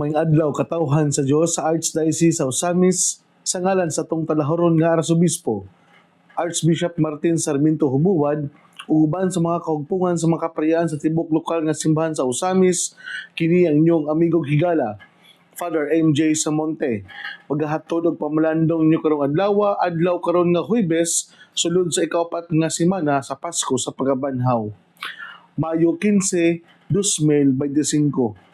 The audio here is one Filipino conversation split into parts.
May adlaw katawhan sa Dios sa Archdiocese sa Osamis sa ngalan sa tong talahoron nga Arsobispo, Archbishop Martin Sarmiento Humuwad, ug uban sa mga kahugpungan sa mga kaprayaan sa tibok lokal nga simbahan sa Osamis, kini ang inyong amigong higala, Father MJ Samonte. Paghahatod og pamalandong niyo karong adlaw karon nga Huwebes, sulod sa ikapat nga semana sa Pasko sa pagabanhaw. Mayo 15, 2025.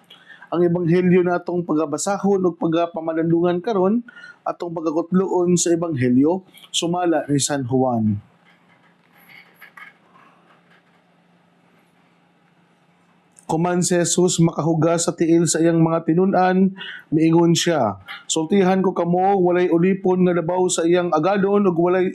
Ang ebanghelyo na atong pagabasahon o pagapamalandungan karon atong pagakutloon sa ebanghelyo sumala ni San Juan. Kuman si Jesus makahugas sa tiil sa iyang mga tinun-an, miingon siya, sultihan ko kamo, walay ulipon nga labaw sa iyang agalon ug walay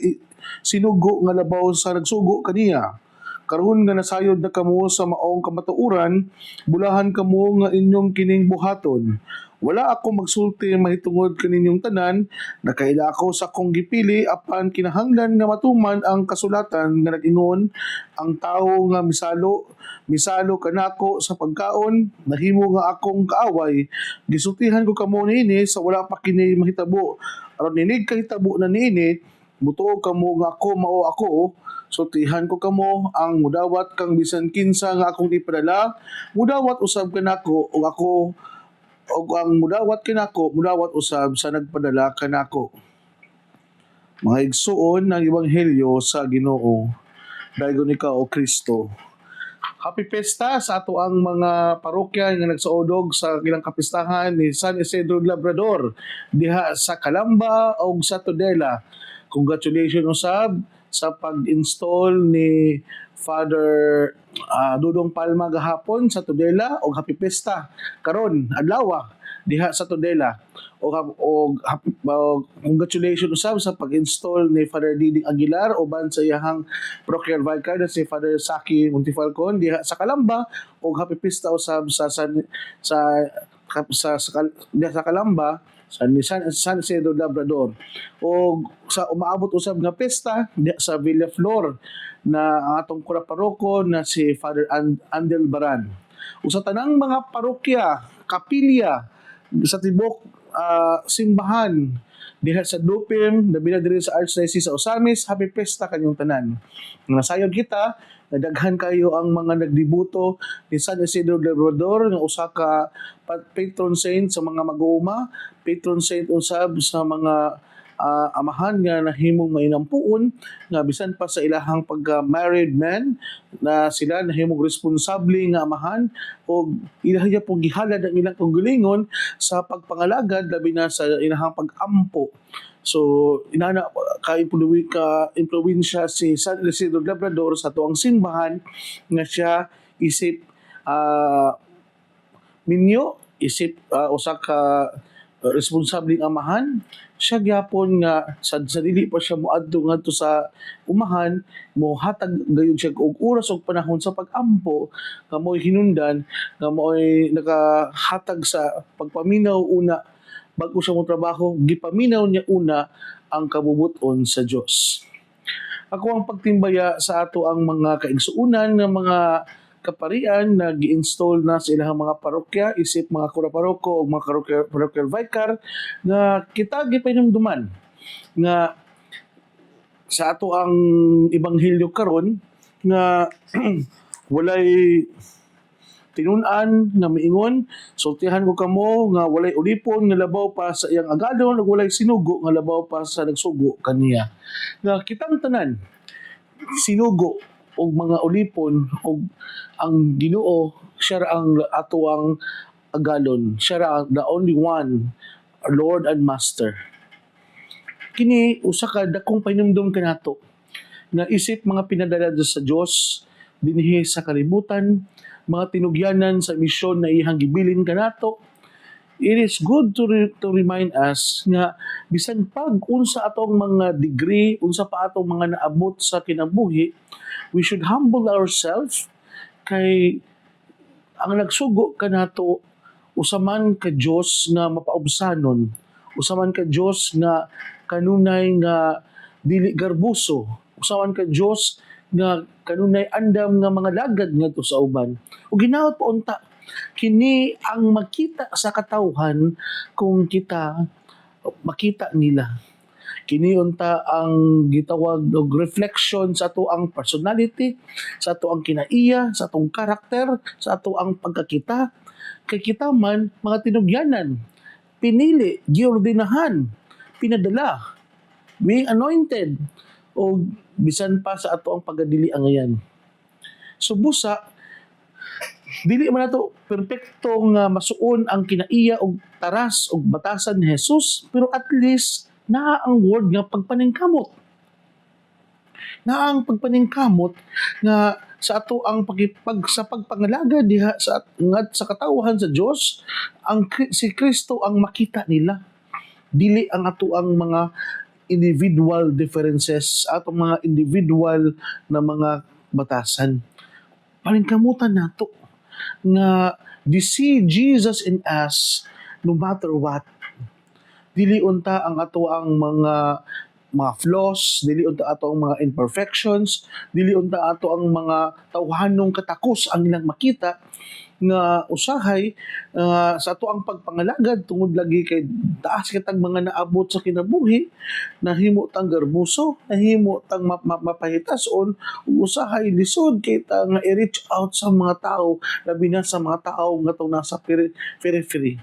sinugo nga labaw sa nagsugo kaniya. Karon nga nasayod na kamo sa maong kamatuoran, bulahan kamo nga inyong kining buhaton. Wala ako magsulti mahitungod kaninyong tanan, nakaila ako sa akong gipili apan kinahanglan nga matuman ang kasulatan nga nag-ingon, ang tawo nga misalo kanako sa pagkaon, nahimo nga akong kaaway. Gisultihan ko kamo niini sa wala pa kini mahitabo. Aron ninig kahitabo na niini, butuo kamo nga ako mao ako. Sultihan ko kamo ang mudawat kang bisan kinsa nga akong ipadala, mudawat usab kanako ug ako ug ang mudawat kanako mudawat usab sa nagpadala kanako. Mga igsuon ng ebanghelyo sa Ginoo. Dayon ikaw o Kristo. Happy Pesta sa ato ang mga parokya nga nagsaodog sa ilang kapistahan ni San Isidro Labrador diha sa Calamba o sa Tudela. Congratulations usab sa pag-install ni Father Dudong Palma gahapon sa Tudela og Happy Pesta karon adlaw diha sa Tudela og congratulations usab sa pag-install ni Father Diding Aguilar uban sa iyahang parochial vicar na si Father Saki Montifalcon diha sa Calamba og Happy Pesta usab sa diha sa Calamba sa San Isidro Labrador. O sa umaabot usab nga pesta sa Villaflor na ang atong kura paroko na si Father Andel Baran. O sa tanang mga parokya, kapilya sa tibok simbahan diha sa Dupim, labi na diri sa Archdiocese sa Osamis, Happy Pesta kanyong tanan. Nasayod kita, nadaghan kayo ang mga nagdibuto ni San Isidro Labrador nga usa ka patron saint sa mga mag-uuma, patron saint usab sa mga amahan nga nahimong mainampuon nga bisan pa sa ilahang pagka-married men na sila nahimong responsable nga amahan o ilahiya pong gihalad ang ilang kagalingon sa pagpangalagad labi na sa ilahang pag-ampo. So, inana ka impluwensya si San Isidro Labrador sa tuang simbahan nga siya isip isip usa ka responsabling amahan, siya gyapon nga sa dili pa siya moadto ngadto sa umahan, mohatag gayud siya og oras og panahon sa pag-ampo nga mo'y hinundan nga mo'y nakahatag sa pagpaminaw una bago siya mo trabaho, gipaminaw niya una ang kabubuton sa Dios. Ako ang pagtimbaya sa ato ang mga kaigsuunan ng mga kaparian na gi-install na sa ilang mga parokya, isip mga kura-paroko o mga parochial vicar nga kita gipahinumduman nga sa ato ang ebanghelyo karon nga walay tinun-an nga miingon, sultihan ko kamo nga walay ulipon nga labaw pa sa iyang agadon ug walay sinugo nga labaw pa sa nagsugo kaniya. Nga kitang tanan sinugo og mga ulipon og ang Ginoo siya ang ato ang agalon, siya ang the only one, our Lord and Master. Kini usa ka dakong pahinumdom kanato nga isip mga pinadala sa Dios dinhi sa kalibutan, mga tinugyanan sa misyon na ihang gibilin kanato. It is good to remind us nga bisan pag unsa atong mga degree, unsa pa atong mga naabot sa kinabuhi, we should humble ourselves kay ang nagsugo kanato usaman ka Dios nga mapaubsanon, usaman ka Dios nga kanunay nga dili garbuso, usaman ka Dios nga kanunay andam nga mga lagad ngadto sa uban. Ug hinaot pa unta Kini ang makita sa katawhan kung kita makita nila. Kini unta ang gitawag og reflection sa ato ang personality, sa ato ang kinaiya, sa atong karakter, sa ato ang pagkakita. Kay kita man mga tinugyanan, pinili, giordinahan, pinadala, being anointed, o bisan pa sa ato ang pagdili angayan. So busa, dili man nato perpekto nga masuon ang kinaiya og taras og batasan ni Jesus, pero at least naa ang word nga pagpaningkamot. Naa ang pagpaningkamot nga sa ato ang sa pagpangalaga diha sa sa katawhan sa Dios, si Kristo ang makita nila. Dili ang ato ang mga individual differences, atong mga individual na mga batasan. Paningkamutan nato nga they see Jesus in us no matter what. Dili unta ang ato ang mga flaws, dili unta ato ang mga imperfections, dili unta ato ang mga tawhanong katakos ang ilang makita nga usahay sa ato ang pagpangalagad tungod lagi kay taas kitag mga naabot sa kinabuhi, nahimo tang garbuso, nahimo tang mapahitason, usahay lisod kay ta nga i-reach out sa mga tao, labi na sa mga tao nga tong nasa periphery.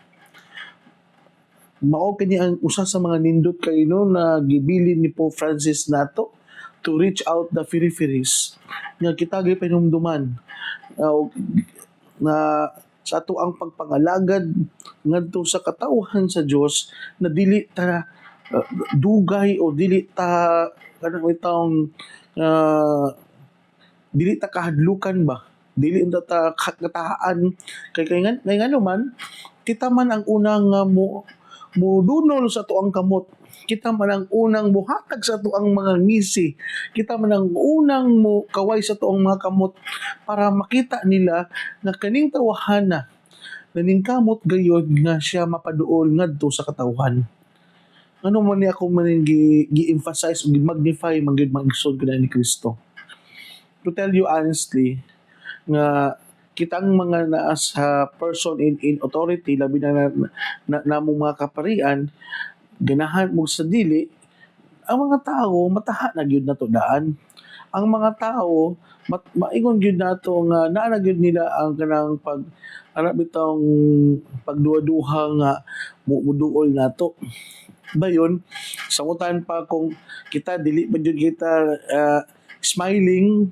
Mao kini ang usa sa mga nindot kay no na gibilin ni Pope Francis nato to reach out the peripheries nga kita gyud panumduman na sa ato ang pagpangalagad ngadto sa katawhan sa Dios na dili ta dugay o dili ta kanang itong dili ta kahadlukan ba, dili ta katahaan kay ngano man kita man ang unang mudunol sa tuang kamot. Kita man ang unang buhatag sa tuang mga ngisi. Kita man ang unang kaway sa tuang mga kamot para makita nila na kaning tawhana naningkamot gayod nga siya mapaduol ngadto sa katawhan. Ano man ni ako man gi-emphasize o gi-magnify man gyud mag-igsoon kada ni Kristo. To tell you honestly nga kitang mga naa sa person in authority, labi na namong mga kaparian, ganahan mo sa dili, ang mga tao, mataha na gyud nato daan. Ang mga tao, maingon gyud nato nga naa na gyud nila ang kanang bitong pagduha-duha nga muduol nato. Bayon, sangutan pa kung kita dili pa gyud kita smiling,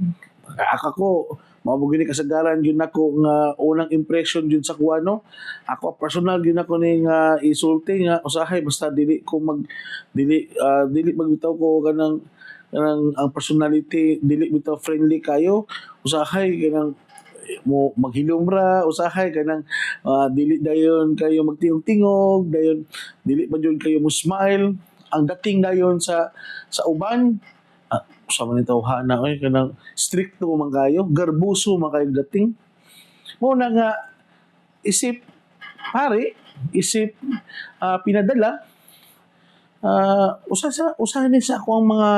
ako mao gini kasagaran gyud nako nga unang impression gyud sa kuano. Ako personal gyud nako ni nga isulti nga usahay basta dili magbitaw ko kanang ang personality dili bitaw friendly kayo. Usahay kanang mo maghilom ra, usahay kanang dili dayon kayo magtingog-tingog, dayon dili pa gyud kayo mo smile. Ang dating dayon sa uban sama ni tawhana oy kanang stricto man kayo, garbuso man kayo dating. Mo na nga isip isip pinadala usa ni sa ako ang mga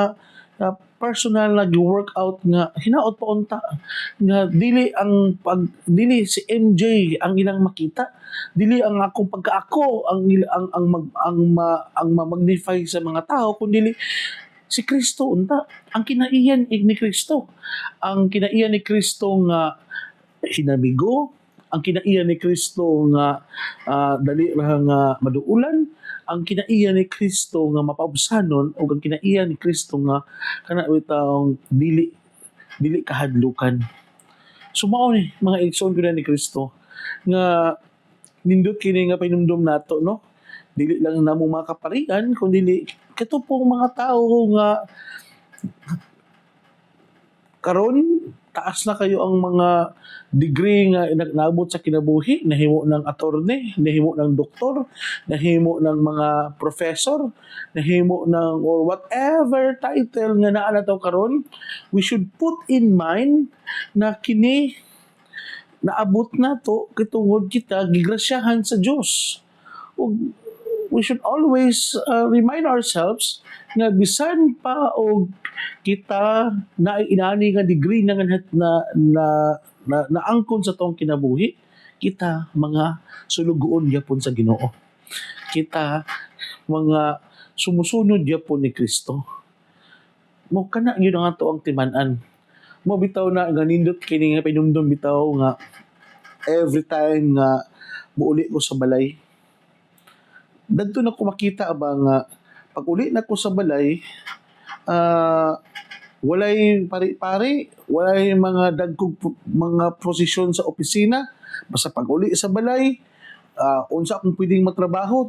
personal na workout nga hinaot pa unta nga dili si MJ ang ilang makita, dili ang akong pagkaako ang magnify sa mga tao kundi si Kristo unta ang kinaiyan ni Kristo. Ang kinaiyan ni Kristo nga hinamigo, ang kinaiyan ni Kristo nga dali ra nga maduulan, ang kinaiyan ni Kristo nga mapaubsanon o ang kinaiyan ni Kristo nga kana bitang dili kahadlukan. Sumao ni mga igsoon ko ni Kristo nga nindot kini nga pinumdum nato no. Dili lang namo mga kaparian kundi kato pong mga tao nga karon taas na kayo ang mga degree nga naabot sa kinabuhi, nahimo ng attorney, nahimo ng doktor, nahimo ng mga professor, nahimo ng or whatever title nga naa nato karon. We should put in mind na kini naabot nato kitungod kita gigrasyahan sa Dios. We should always remind ourselves na bisan pa og kita na inani nga degree na angkon sa tong kinabuhi, kita mga sulugoon gyapon sa Ginoo. Kita mga sumusunod gyapon ni Kristo. Mo kana gyud ang ato ang timan-an. Mo bitaw na nga nindot kini nga pinumdum bitaw nga every time nga muuli ko sa balay, dadto na ko makita ba nga pag uli na ko sa balay, walay pari-pari, walay mga dagkog mga posisyon sa opisina. Basta pag uli sa balay, unsa akong pwedeng matrabaho,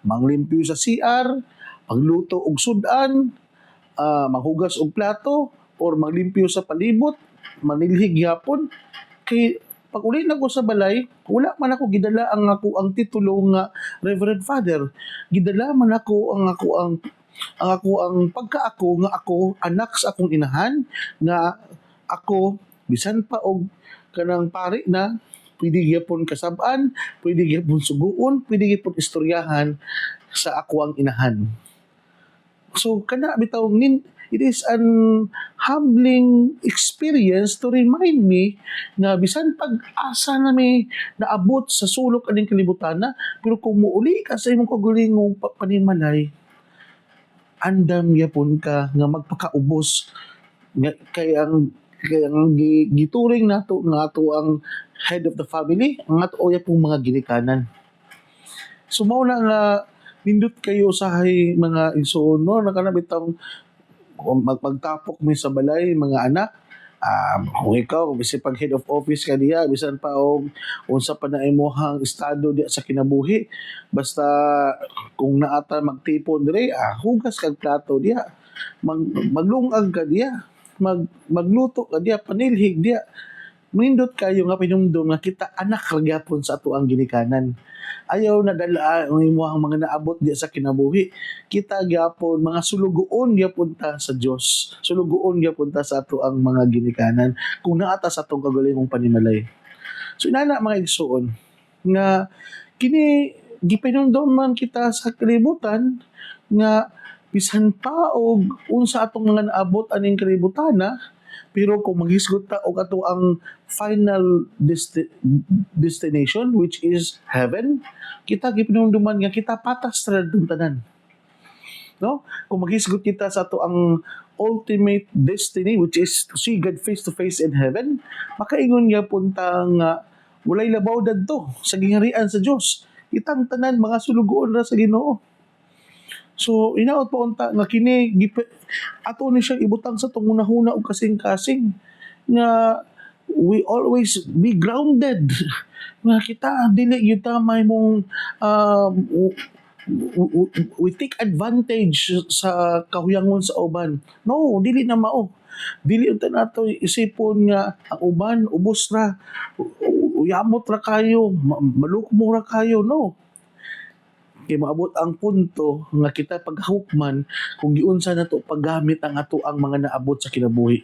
manglimpyo sa CR, magluto og sudan, maghugas og plato, or maglimpyo sa palibot, manilhig yapon. Kay pag uli na ko sa balay, wala man ako gidala ang titulo nga Reverend Father. Gidala man ako ang pagkaako nga ako anak sa akong inahan, nga ako bisan pa og kanang pari na pwede gyapon kasab-an, pwede gyapon suguon, pwede gyapon istoryahan sa ako ang inahan. So kana bitaw it is an humbling experience to remind me na bisan pag-asa na may naabot sa sulok aning kalibutan na, pero kung muuli ka sa imong kagulingong panimalay, andam yapon ka nga magpakaubos nga kay ang gituring nato nga ato ang head of the family, ang ato pong mga ginikanan. So mao na nga nindot kayo sa mga igsoon no, nakanabitang magtapok mo sa balay mga anak. Kung ikaw bisan pag head of office ka diya, bisan pa og unsa pa na imong estado diya sa kinabuhi, basta kung naata magtipon dire, hugas kag plato diya, maglungag ka diya, magluto ka diya, panilhig diya. Manindot kayo nga pinumdum nga kita anak ra gyapon sa ato ang ginikanan. Ayaw na dala ang imong mga naabot diya sa kinabuhi. Kita gyapon mga sulugoon gyapon ta sa Dios. Sulugoon gyapon ta sa ato ang mga ginikanan kung naata sa atong kagulingong panimalay. So inana mga igsoon nga kini gipinumdum man kita sa kalibutan nga bisan pa og unsa atong mga naabot aning kalibutana, pero kung maghisgot ta og ato ang final destination which is heaven, kita gipinumduman nga kita patas ra dun tanan. No? Kung maghisgot kita sa ato ang ultimate destiny which is to see God face to face in heaven, makaingon nga punta nga walay labaw dadto sa gingharian sa Dios. Itang tanan mga sulugoon ra sa Ginoo. So inaot pa unta nga kini ato ni siya ibutang sa tungunahuna og kasing-kasing nga we always be grounded. Nga kita dili gyud ta may mong we take advantage sa kahuyangon sa uban. No, dili na mao. Dili unta nato isipon nga ang uban ubos ra, uyamot ra kayo, malukmo ra kayo. No, kay maabot ang punto nga kita paghukman kung giunsa nato paggamit ang ato ang mga naabot sa kinabuhi.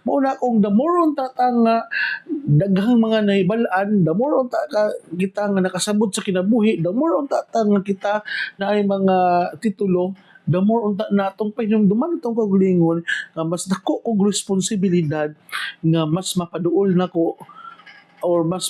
Mao na kung the more unta ta nga daghang mga nahibal-an, the more unta ka kita nga nakasabot sa kinabuhi, the more unta ta nga kita naay mga titulo, the more unta natong pahinumduman atong kagalingon nga mas dako og responsibilidad nga mas mapaduol nako or mas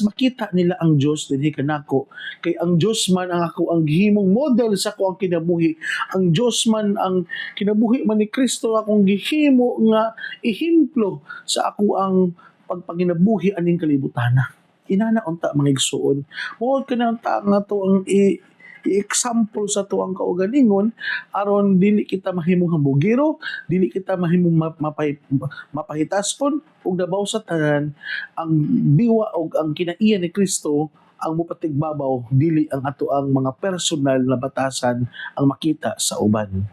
makita nila ang Diyos dinhi kanako. Kay ang Diyos man ang ako ang gihimong model sa ako ang kinabuhi. Ang Diyos man ang kinabuhi man ni Kristo akong gihimo nga ehemplo sa ako ang pagpanginabuhi aning kalibutana. Inana unta mga igsuon. Mao ka na nga to ang i-example sa to ang kaugalingon aron dili kita mahimong hambugiro, dili kita mahimong mapahitaskon ug dabaw sa tanan ang diwa ug ang kinaiya ni Kristo ang mupatigbabaw, dili ang ato ang mga personal na batasan ang makita sa uban.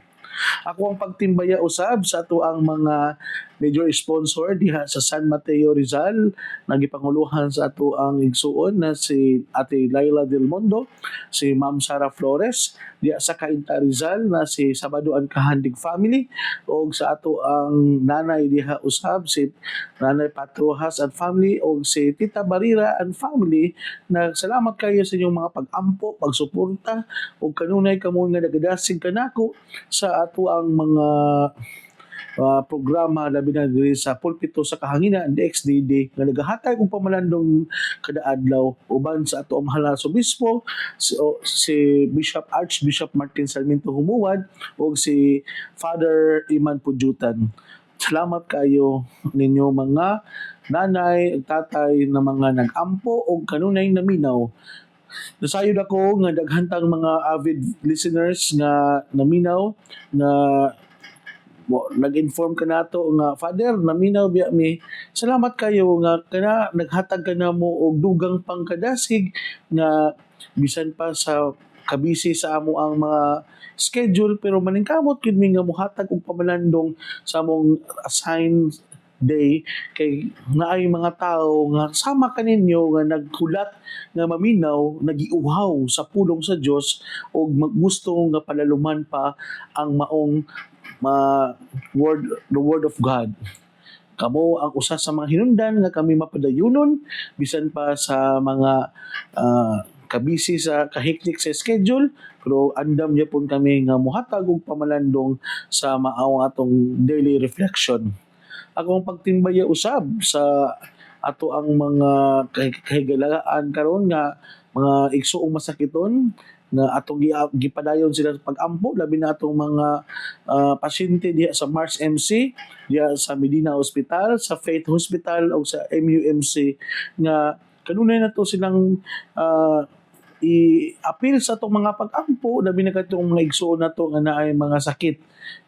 Ako ang pagtimbaya usab sa ato ang mga major sponsor diha sa San Mateo Rizal, nagipanguluhan sa ato ang igsuon na si Ate Laila Del Mundo, si Ma'am Sara Flores, diha sa Cainta Rizal na si Sabadoan Kahandig family, o sa ato ang nanay diha usab si Nanay Patrojas and family, o si Tita Barira and family. Nagsalamat kayo sa inyong mga pag-ampo, pagsuporta, o kanunay kamo nga nagadasig kanako sa ato ang mga programa labi na diri sa pulpito sa kahanginan DXDD nga nagahatag og pamalandong kada adlaw uban sa ato ang mahal na obispo si Bishop Archbishop Martin Sarmiento Humuad o si Father Iman Pudyutan. Salamat kayo ninyo mga nanay ug tatay na mga nag-ampo o kanunay naminaw. Nasayod ako nga daghantang mga avid listeners nga naminaw nga nag-inform ka nato nga Father naminaw biya mi. Salamat kayo nga kana naghatag ka na mo og dugang pangkadasig nga bisan pa sa kabisi sa amo ang mga schedule pero maningkamot gid mi nga mohatag og pamalandong sa among assigned day kay naay mga tao nga sama kaninyo nga naghulat nga maminaw nagiuhaw sa pulong sa Dios og gusto nga palaluman pa ang maong the word of God. Kamo ang usa sa mga hinungdan nga kami mapadayunon bisan pa sa mga kabisi sa kahiklik sa schedule pero andam niya pun kami nga mohatag og pamalandong sa maaw atong daily reflection. Akong pagtimbaya usab sa ato ang mga kahigalaan karon nga mga igsuong masakiton na atong gipadayon sila sa pag-ampo labi na atong mga pasyente diha sa Mars MC diha sa Medina Hospital, sa Faith Hospital o sa MUMC nga kanunay na to silang i-appeal sa itong mga pag-ampo labi na katong mga igsuon na to nga naay mga sakit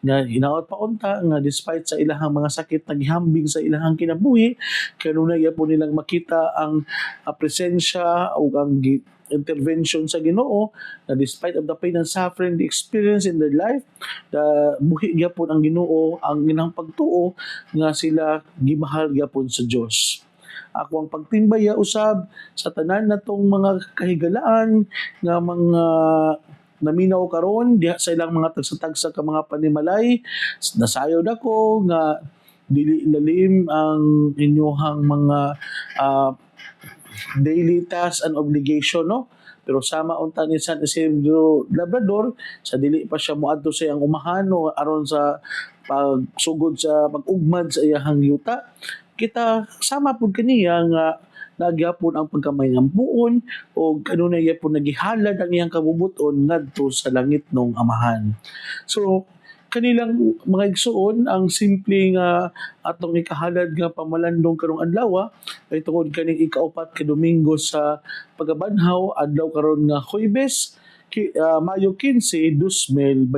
nga hinaot pa unta nga despite sa ilahang mga sakit naghihambing sa ilahang kinabuhi kanunay po nilang makita ang presensya o ang intervention sa Ginoo na despite of the pain and suffering they experience in their life buhi gyapon ang Ginoo ang ilang pagtuo nga sila gimahal gyapon sa Dios. Ako ang pagtimbaya usab sa tanan natong mga kahigalaan nga mga naminaw karon diha sa ilang mga tagsa-tagsa ka mga panimalay. Nasayod ako nga dili lalim ang inyohang mga daily tasks and obligation, no? Pero sama unta ni San Isidro Labrador sa dili pa siya moadto sa iyang umahan no aron sa pagsugod sa pag-ugmad sa iyang yuta. Kita sama pud kaniya nga nagyapon ang pagkamayampuon o kanunay yapon nagihalad ang iyang kabubuton ngadto sa langit nung amahan. So kanilang mga igsuon ang simple nga atong ikahalad nga pamalandong karong adlaw ay tungod kaning ikaupat ka Domingo sa pagabanhaw adlaw karon nga Huwebes Mayo 15, 2025.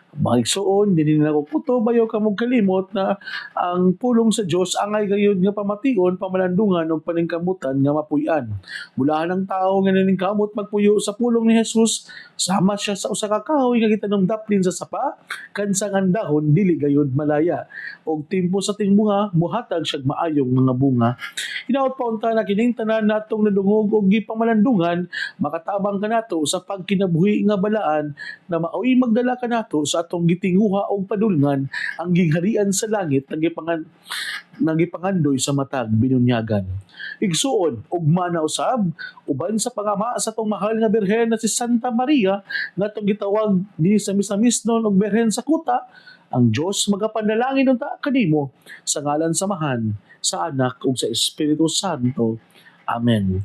Mga igsuon, dinili na ko puto, bayo ka mong kalimot na ang pulong sa Diyos angay gayud nga pamation, pamalandungan o paningkamutan nga mapuy-an. Mulahan ng tao nga naningkamot magpuyo sa pulong ni Jesus, sama siya sa usa ka kahoy nga gitanong daplin sa sapa, kansang ang dahon dili gayud malaya. Og timpo sa ting bunga, muhatag siyag maayong mga bunga. Hinaot pa unta na kining tanan natong nadungog og gipamalandungan, makatabang kanato sa pagkinabuhi nga balaan na maoy magdala kanato sa atong gitinguha og padulngan ang gingharian sa langit nagipangandoy sa matag binunyagan. Igsuon ugma na usab uban sa pangama sa atong mahal nga birhen na si Santa Maria nga atong gitawag dinhi sa misamisnon og birhen sa kuta, ang Dios magapanalangin unta kanimo sa ngalan samahan sa Anak ug sa Espiritu Santo. Amen.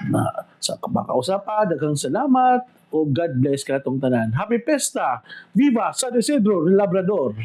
Na sa pagkakausapa, daghang salamat o God bless katong tanan. Happy Pesta! Viva San Isidro Labrador!